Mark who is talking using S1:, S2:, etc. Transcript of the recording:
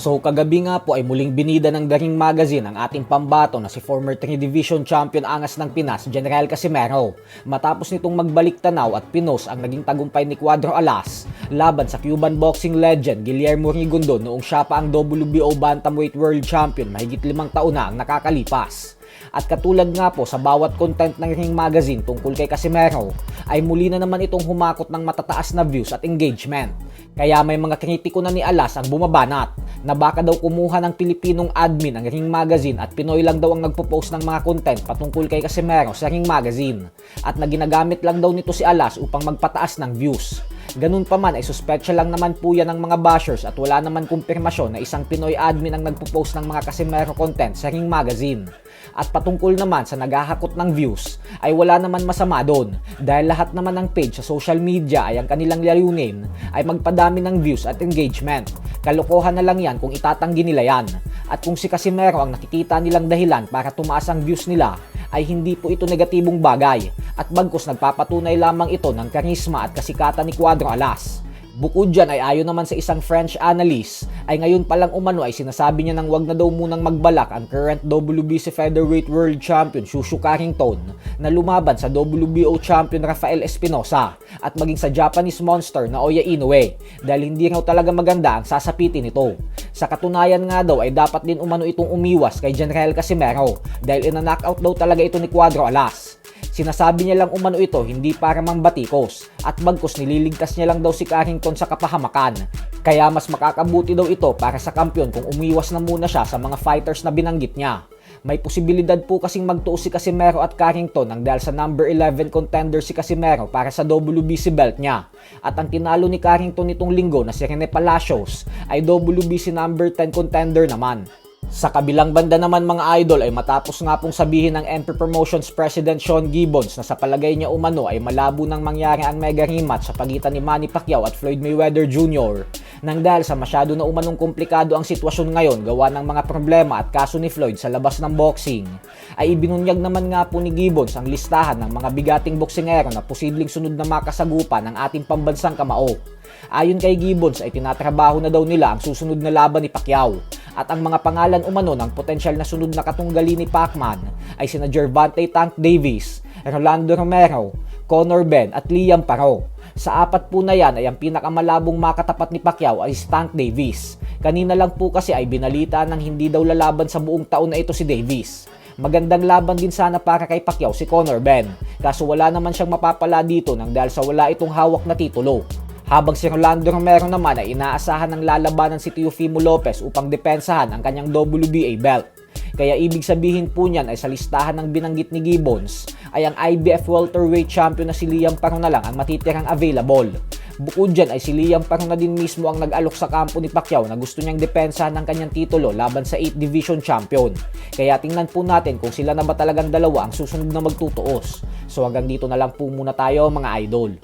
S1: So kagabi nga po ay muling binida ng The Ring Magazine ang ating pambato na si former 3 Division Champion Angas ng Pinas, General Casimero. Matapos nitong magbalik tanaw at pinost ang naging tagumpay ni Cuadro Alas laban sa Cuban boxing legend Guillermo Rigondo noong siya pa ang WBO Bantamweight World Champion mahigit 5 taon na ang nakakalipas. At katulad nga po sa bawat content ng Ring Magazine tungkol kay Casimero, ay muli na naman itong humakot ng matataas na views at engagement. Kaya may mga kritiko na ni Alas ang bumabanat na baka daw kumuha ng Pilipinong admin ang Ring Magazine at Pinoy lang daw ang nagpo-post ng mga content patungkol kay Casimero sa Ring Magazine at na ginagamit lang daw nito si Alas upang magpataas ng views. Ganun pa man ay suspetsya lang naman po yan ng mga bashers at wala naman kumpirmasyon na isang Pinoy admin ang nagpo-post ng mga Casimero content sa Ring Magazine. At patungkol naman sa naghahakot ng views ay wala naman masama doon dahil lahat naman ng page sa social media ay ang kanilang layunin ay magpadami ng views at engagement. Kalokohan na lang yan kung itatanggi nila yan. At kung si Casimero ang nakikita nilang dahilan para tumaas ang views nila ay hindi po ito negatibong bagay at bagkus nagpapatunay lamang ito ng karisma at kasikatan ni Cuadro Alas. Bukod dyan ay ayon naman sa isang French analyst ay ngayon palang umano ay sinasabi niya nang wag na daw munang magbalak ang current WBC Featherweight World Champion Shushu Carrington na lumaban sa WBO Champion Rafael Espinosa at maging sa Japanese Monster na Oya Inoue dahil hindi raw talaga maganda ang sasapitin nito. Sa katunayan nga daw ay dapat din umano itong umiwas kay General Casimero dahil ina-knockout daw talaga ito ni Cuadro Alas. Sinasabi niya lang umano ito hindi para mambatikos at bagkus nililigtas niya lang daw si Carrington sa kapahamakan. Kaya mas makakabuti daw ito para sa kampiyon kung umiwas na muna siya sa mga fighters na binanggit niya. May posibilidad po kasing magtuos si Casimero at Carrington nang dahil sa number 11 contender si Casimero para sa WBC belt niya. At ang tinalo ni Carrington nitong linggo na si Rene Palacios ay WBC number 10 contender naman. Sa kabilang banda naman mga idol ay matapos nga pong sabihin ng MP Promotions President Sean Gibbons na sa palagay niya umano ay malabo nang mangyari ang mega rematch sa pagitan ni Manny Pacquiao at Floyd Mayweather Jr. Nang dahil sa masyado na umanong komplikado ang sitwasyon ngayon gawa ng mga problema at kaso ni Floyd sa labas ng boxing, ay ibinunyag naman nga po ni Gibbons ang listahan ng mga bigating boksingero na posibleng sunod na makasagupan ng ating pambansang kamao. Ayon kay Gibbons ay tinatrabaho na daw nila ang susunod na laban ni Pacquiao. At ang mga pangalan umano ng potensyal na sunod na katunggali ni Pacman ay sina Gervonta Tank Davis, Rolando Romero, Conor Benn at Liam Paro. Sa apat po na yan ay ang pinakamalabong makatapat ni Pacquiao ay si Tank Davis. Kanina lang po kasi ay binalita ng hindi daw lalaban sa buong taon na ito si Davis. Magandang laban din sana para kay Pacquiao si Conor Benn, kaso wala naman siyang mapapala dito nang dahil sa wala itong hawak na titulo. Habang si Rolando Romero naman ay inaasahan ng lalabanan si Teofimo Lopez upang depensahan ang kanyang WBA belt. Kaya ibig sabihin po niyan ay sa listahan ng binanggit ni Gibbons ay ang IBF welterweight champion na si Liam Paro na lang ang matitirang available. Bukod dyan ay si Liam Paro na din mismo ang nag-alok sa kampo ni Pacquiao na gusto niyang depensahan ng kanyang titulo laban sa 8 Division Champion. Kaya tingnan po natin kung sila na ba talagang dalawa ang susunod na magtutuos. So hanggang dito na lang po muna tayo mga idol.